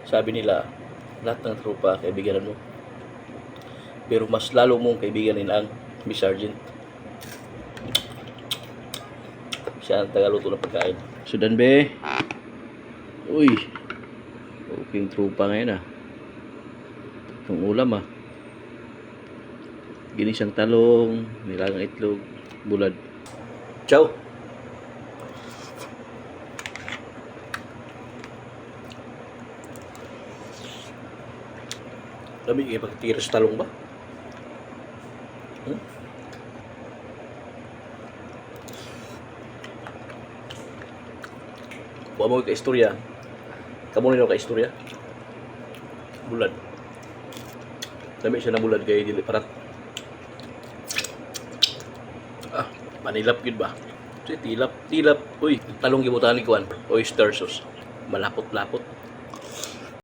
Sabi nila, lahat ng tropa kaibigan mo. Pero mas lalo mong kaibiganin ang Miss Sergeant. Siya ang tagaluto ng pagkain. Sudan be. Uy. Okay yung tropa ngayon ah. Itong ulam ah. Ginisang talong, nilagang itlog, bulad. Ciao! Dami kayo pagtira sa talong ba? Buwa mo ka-istorya. Kamu nila ka-istorya. Bulad. Dami siya na bulad kaya dili parat. Manilap yun ba? Tilap. Uy, talong gibutan ni Kuan. Oyster sauce. Malapot-lapot.